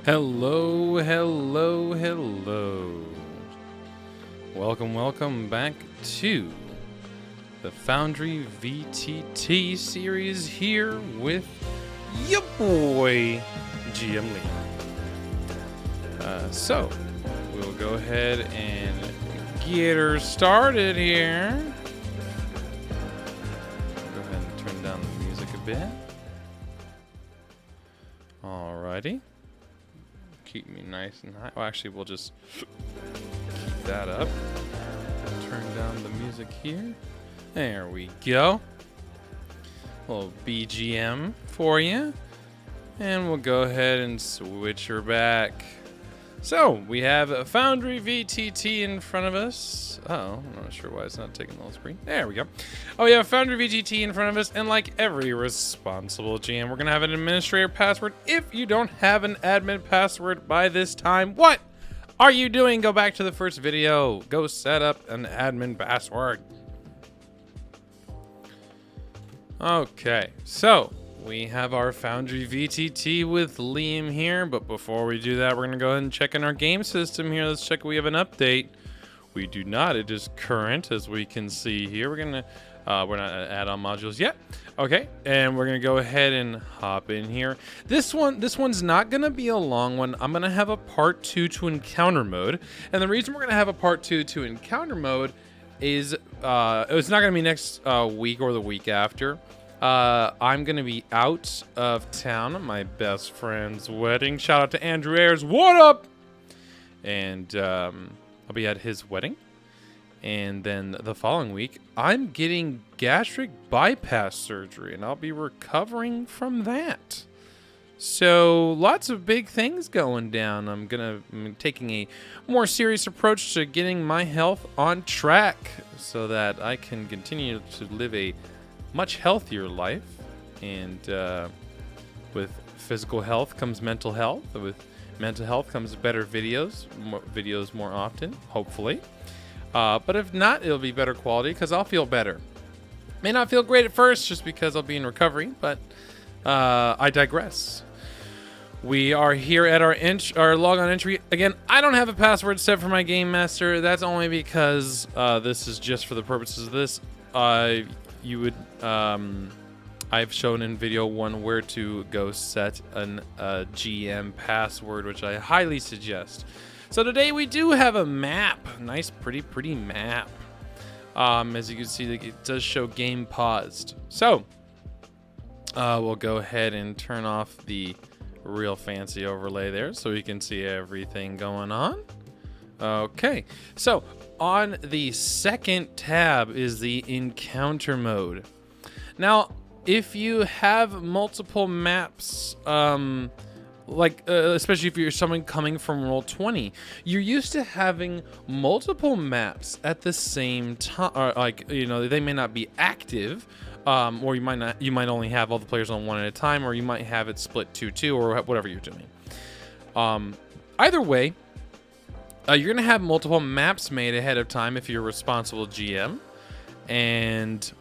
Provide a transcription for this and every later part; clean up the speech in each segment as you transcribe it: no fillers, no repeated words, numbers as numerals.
Hello, hello, hello. Welcome back to the FoundryVTT series here with your boy, GM Lee. So, we'll go ahead and get her started here. Go ahead and turn down the music a bit. Alrighty. Keep me nice and high. Well, actually, we'll just keep that up. Turn down the music here. There we go. A little BGM for you. And we'll go ahead and switch her back. So, we have FoundryVTT in front of us. I'm not sure why it's not taking the whole screen. There we go. Oh, yeah, FoundryVTT in front of us. And like every responsible GM, we're going to have an administrator password. If you don't have an admin password by this time, what are you doing? Go back to the first video. Go set up an admin password. Okay, so we have our FoundryVTT with Liam here, but before we do that, we're going to go ahead and check in our game system here. Let's check if we have an update. We do not. It is current, as we can see here. We're not add-on modules yet. Okay, and we're going to go ahead and hop in here. This one's not going to be a long one. I'm going to have a part 2 to encounter mode, and the reason we're going to have a part 2 to encounter mode is it's not going to be next week or the week after. I'm going to be out of town at my best friend's wedding. Shout out to Andrew Ayers. What up? And I'll be at his wedding. And then the following week, I'm getting gastric bypass surgery, and I'll be recovering from that. So lots of big things going down. I'm taking a more serious approach to getting my health on track so that I can continue to live a much healthier life. And with physical health comes mental health. With mental health comes better videos more often, hopefully. But if not, it'll be better quality because I'll feel better. May not feel great at first just because I'll be in recovery, but I digress. We are here at our logon entry. Again, I don't have a password set for my game master. That's only because this is just for the purposes of this. I've shown in video 1 where to go set a GM password, which I highly suggest. So today we do have a map, nice, pretty map. As you can see, it does show game paused. So we'll go ahead and turn off the real fancy overlay there so we can see everything going on. Okay, so on the second tab is the encounter mode. Now, if you have multiple maps, especially if you're someone coming from Roll20, you're used to having multiple maps at the same time. They may not be active, or you might only have all the players on one at a time, or you might have it split 2-2, or whatever you're doing. Either way, you're gonna have multiple maps made ahead of time if you're a responsible GM, and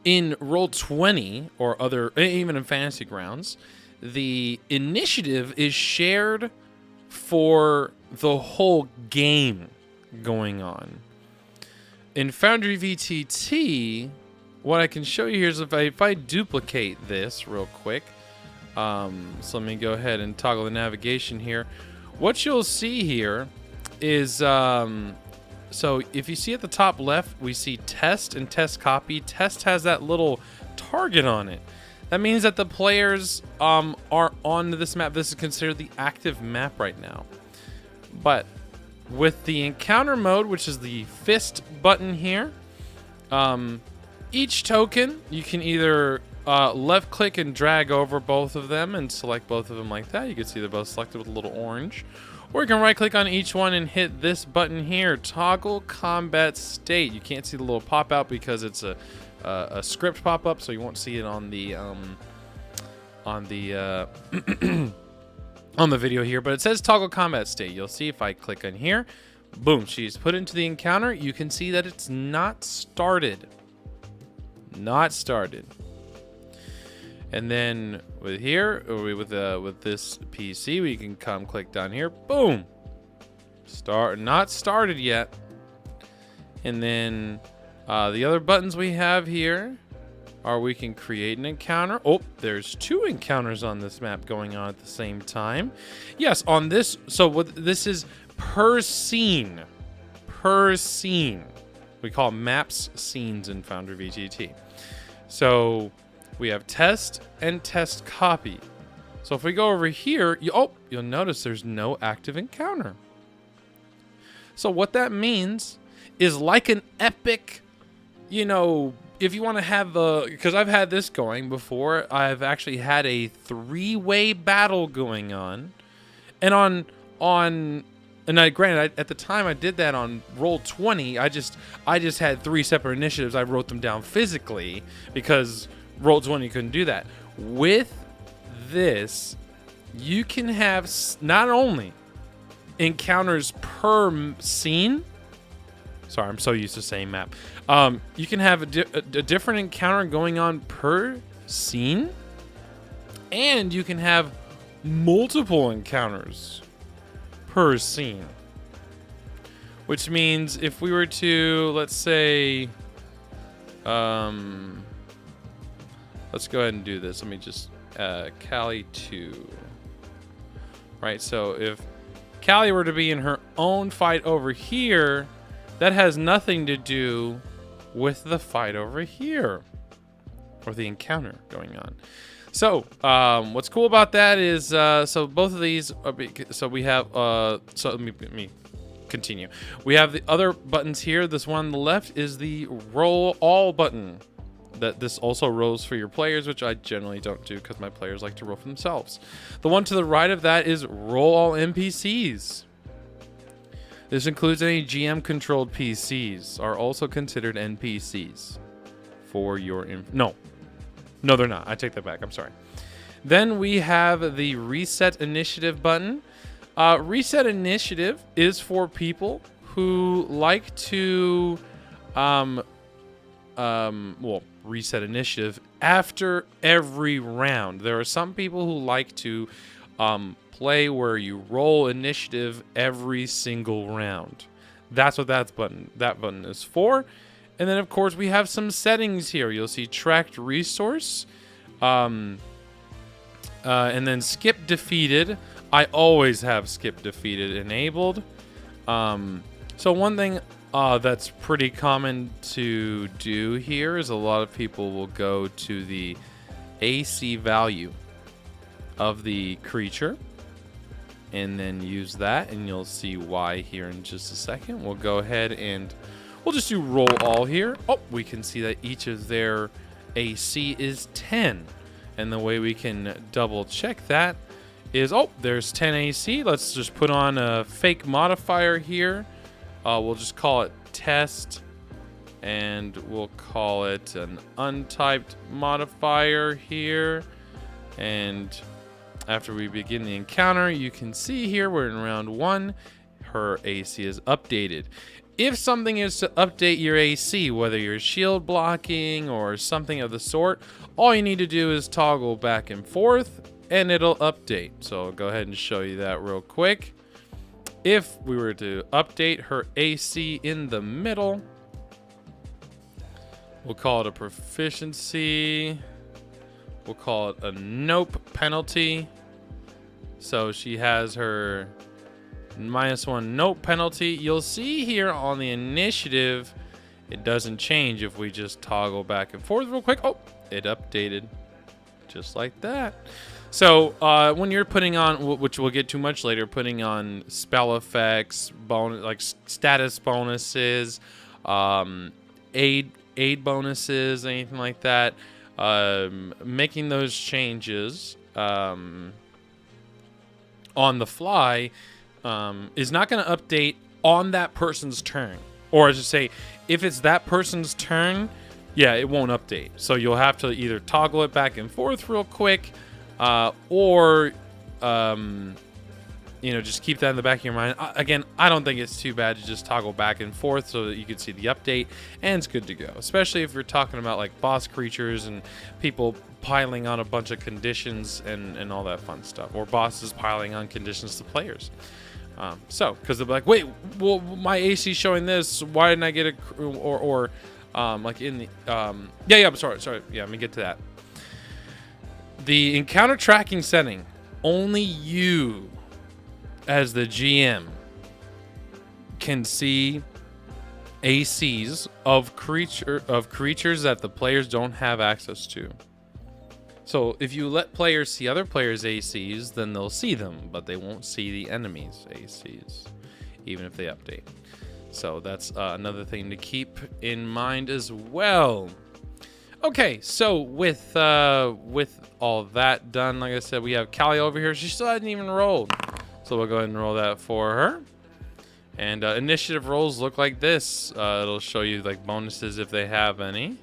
in Roll20 or even in Fantasy Grounds, the initiative is shared for the whole game going on. In FoundryVTT, what I can show you here is if I duplicate this real quick. So let me go ahead and toggle the navigation here. What you'll see here is so if you see at the top left, we see test and test copy. Test has that little target on it. That means that the players are on this map. This is considered the active map right now. But with the encounter mode, which is the fist button here, each token, you can either left click and drag over both of them and select both of them like that. You can see they're both selected with a little orange. Or you can right click on each one and hit this button here, toggle combat state. You can't see the little pop out because it's a script pop up, so you won't see it on the on the video here, but it says toggle combat state. You'll see if I click on here, boom, she's put into the encounter. You can see that it's not started. Not started. And then with here, or with this PC, we can come click down here. Boom. Not started yet. And then the other buttons we have here are we can create an encounter. Oh, there's 2 encounters on this map going on at the same time. Yes, on this. So what this is per scene. Per scene. We call maps scenes in FoundryVTT. So we have test and test copy. So if we go over here, you'll notice there's no active encounter. So what that means is like an epic, you know, if you want to have because I've had this going before, I've actually had a 3-way battle going on, and granted, at the time I did that on roll 20. I just had 3 separate initiatives. I wrote them down physically because roll 20 couldn't do that. With this, you can have not only encounters per scene. Sorry, I'm so used to saying map. You can have a different encounter going on per scene, and you can have multiple encounters per scene. Which means if we were to, let's say, let's go ahead and do this. Let me just, Callie 2. Right, so if Callie were to be in her own fight over here, that has nothing to do with the fight over here, or the encounter going on. So what's cool about that is so both of these are so we have so let me continue. We have the other buttons here. This one on the left is the roll all button. This also rolls for your players, which I generally don't do because my players like to roll for themselves. The one to the right of that is roll all NPCs. This includes any GM-controlled PCs are also considered NPCs for your... No, they're not. I take that back. I'm sorry. Then we have the Reset Initiative button. Reset Initiative is for people who like to... reset initiative after every round. There are some people who like to... play where you roll initiative every single round. That's what that button is for. And then of course we have some settings here. You'll see tracked resource, and then skip defeated. I always have skip defeated enabled. So one thing that's pretty common to do here is a lot of people will go to the AC value of the creature and then use that, and you'll see why here in just a second. We'll go ahead and we'll just do roll all here. Oh, we can see that each of their AC is 10, and the way we can double check that is, oh, there's 10 AC. Let's just put on a fake modifier here. We'll just call it test, and we'll call it an untyped modifier here. And after we begin the encounter, you can see here we're in round 1. Her AC is updated. If something is to update your AC, whether you're shield blocking or something of the sort, all you need to do is toggle back and forth and it'll update. So I'll go ahead and show you that real quick. If we were to update her AC in the middle, we'll call it a proficiency. We'll call it a nope penalty. So she has her -1 nope penalty. You'll see here on the initiative, it doesn't change if we just toggle back and forth real quick. Oh, it updated just like that. So when you're putting on, which we'll get to much later, putting on spell effects, bonus, like status bonuses, aid bonuses, anything like that, making those changes on the fly is not going to update on that person's turn. Or I should say, if it's that person's turn, yeah, it won't update. So you'll have to either toggle it back and forth real quick, or you know, just keep that in the back of your mind. Again, I don't think it's too bad to just toggle back and forth so that you can see the update, and it's good to go. Especially if you're talking about like boss creatures and people piling on a bunch of conditions and all that fun stuff, or bosses piling on conditions to players. Because they'll be like, wait, well, my AC showing this, why didn't I get a, or like in the, I'm sorry, yeah, let me get to that. The encounter tracking setting, only you as the GM can see ACs of creatures that the players don't have access to. So if you let players see other players' ACs, then they'll see them, but they won't see the enemy's ACs, even if they update. So that's another thing to keep in mind as well. Okay, so with all that done, like I said, we have Callie over here. She still hadn't even rolled. So we'll go ahead and roll that for her. And initiative rolls look like this. It'll show you like bonuses if they have any.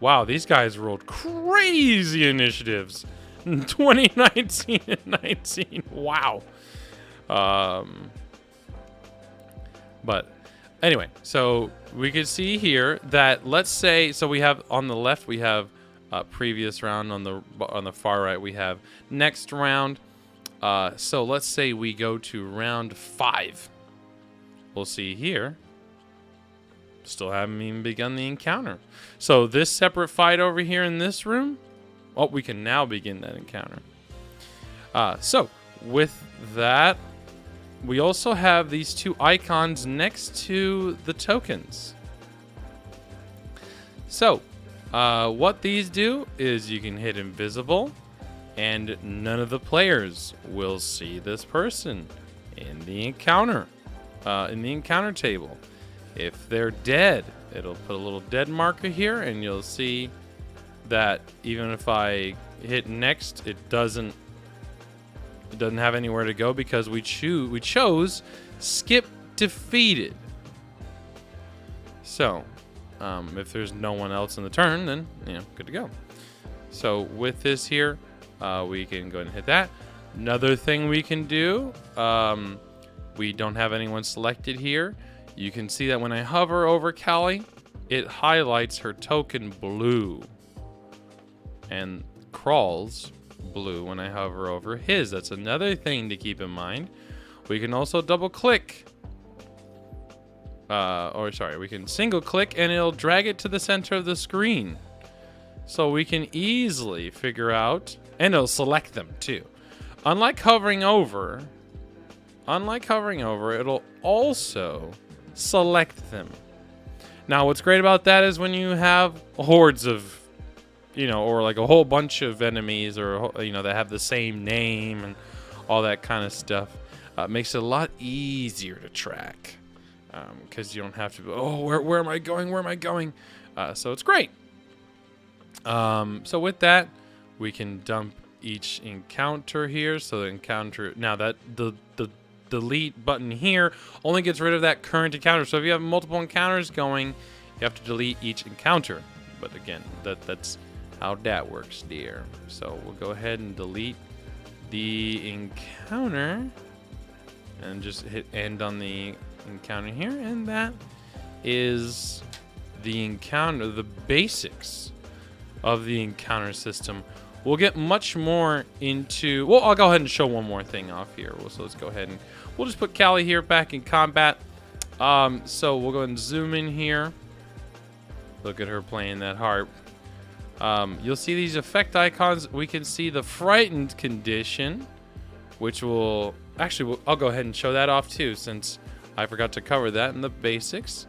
Wow, these guys rolled crazy initiatives. 2019 and 19. Wow. But anyway, so we can see here that, let's say, so we have on the left we have previous round, on the far right we have next round. So let's say we go to round 5. We'll see here, still haven't even begun the encounter. So this separate fight over here in this room, oh, we can now begin that encounter. So with that, we also have these 2 icons next to the tokens. So what these do is you can hit invisible, and none of the players will see this person in the encounter table. If they're dead, it'll put a little dead marker here, and you'll see that even if I hit next, it doesn't have anywhere to go because we chose skip defeated. So if there's no one else in the turn, then good to go. So with this here, we can go ahead and hit that. Another thing we can do, we don't have anyone selected here. You can see that when I hover over Callie, it highlights her token blue and crawls blue when I hover over his. That's another thing to keep in mind. We can also double click, we can single click and it'll drag it to the center of the screen. So we can easily figure out, and it'll select them too. Unlike hovering over, it'll also select them. Now what's great about that is when you have hordes of, or like a whole bunch of enemies, or that have the same name and all that kind of stuff, makes it a lot easier to track, because you don't have to where am I going, so it's great. So with that, we can dump each encounter here. So the encounter, now that the delete button here only gets rid of that current encounter. So if you have multiple encounters going, you have to delete each encounter. But again, that's how that works there. So we'll go ahead and delete the encounter and just hit end on the encounter here. And that is the encounter, the basics of the encounter system. We'll get much more into, well, I'll go ahead and show one more thing off here. So let's go ahead and we'll just put Callie here back in combat. So we'll go ahead and zoom in here. Look at her playing that harp. You'll see these effect icons. We can see the frightened condition, which will actually, I'll go ahead and show that off too, since I forgot to cover that in the basics,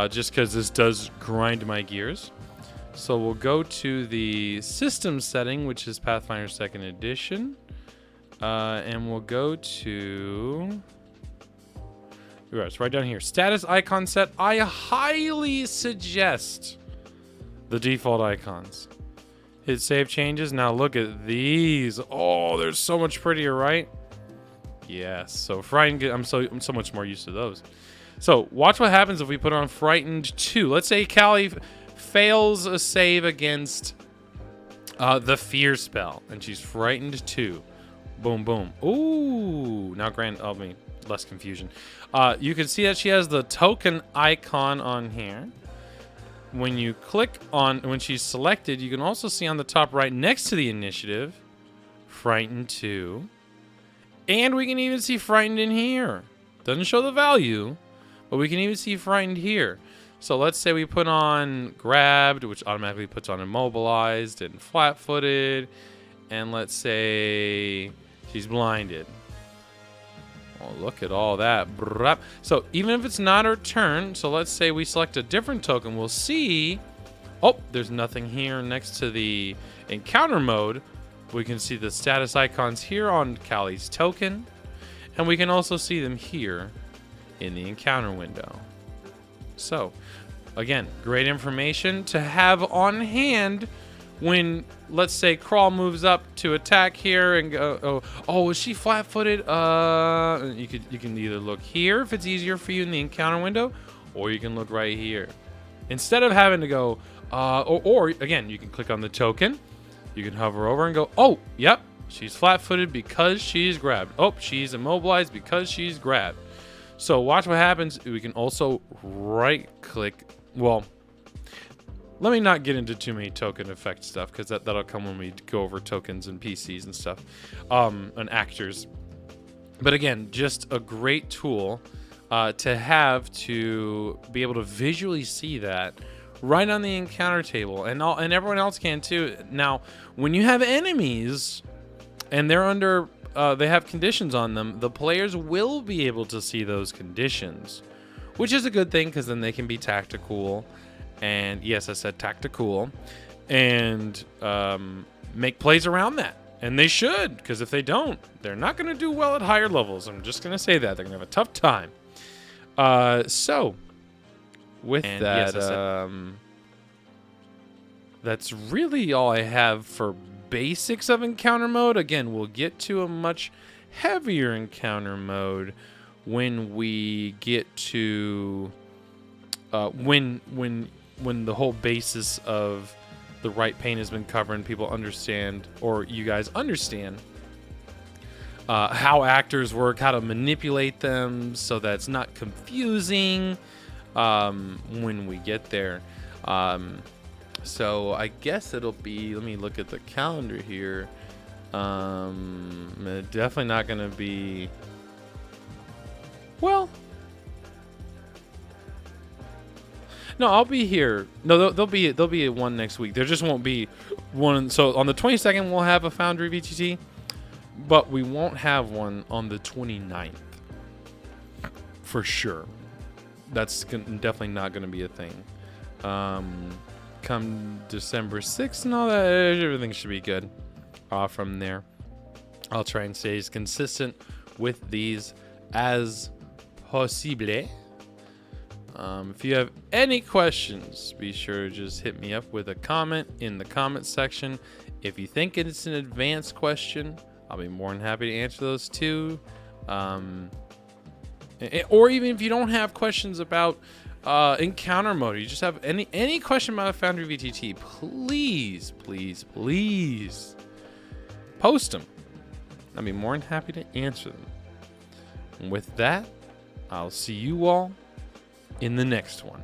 just because this does grind my gears. So we'll go to the system setting, which is Pathfinder 2nd Edition. And we'll go to, it's right down here, status icon set. I highly suggest the default icons. Hit save changes. Now look at these. Oh, they're so much prettier, right? Yes. So frightened, I'm so much more used to those. So watch what happens if we put on frightened 2. Let's say Callie fails a save against the fear spell, and she's frightened 2. Boom, boom. Ooh, now less confusion. You can see that she has the token icon on here. When you click on, when she's selected, you can also see on the top right next to the initiative, Frightened 2. And we can even see Frightened in here. Doesn't show the value, but we can even see Frightened here. So let's say we put on Grabbed, which automatically puts on Immobilized and Flat-footed. And let's say she's Blinded. Oh, look at all that. So even if it's not her turn, so let's say we select a different token, we'll see, oh, there's nothing here next to the encounter mode. We can see the status icons here on Callie's token, and we can also see them here in the encounter window. So, again, great information to have on hand when, let's say, Crawl moves up to attack here and go, oh, is she flat-footed? You can either look here if it's easier for you in the encounter window, or you can look right here. Instead of having to go, or again, you can click on the token. You can hover over and go, oh, yep, she's flat-footed because she's grabbed. Oh, she's immobilized because she's grabbed. So watch what happens. We can also right-click. Well, let me not get into too many token effect stuff, because that'll come when we go over tokens and PCs and stuff, and actors. But again, just a great tool to have to be able to visually see that right on the encounter table, and everyone else can too. Now, when you have enemies and they're under, they have conditions on them, the players will be able to see those conditions, which is a good thing, because then they can be tactical. And yes, I said tactical, and make plays around that. And they should, because if they don't, they're not going to do well at higher levels. I'm just going to say that. They're going to have a tough time. So, with that, yes, that's really all I have for basics of encounter mode. Again, we'll get to a much heavier encounter mode when we get to when the whole basis of the right paint has been covered and people understand, or you guys understand, how actors work, how to manipulate them so that it's not confusing when we get there. So I guess it'll be, let me look at the calendar here. Definitely not going to be, well, no, I'll be here. No, there'll be one next week. There just won't be one. So on the 22nd, we'll have a FoundryVTT, but we won't have one on the 29th for sure. That's definitely not going to be a thing. Come December 6th and all that, everything should be good. From there, I'll try and stay as consistent with these as possible. If you have any questions, be sure to just hit me up with a comment in the comment section. If you think it's an advanced question, I'll be more than happy to answer those too. Or even if you don't have questions about encounter mode, you just have any question about FoundryVTT, please post them. I'll be more than happy to answer them. And with that, I'll see you all in the next one.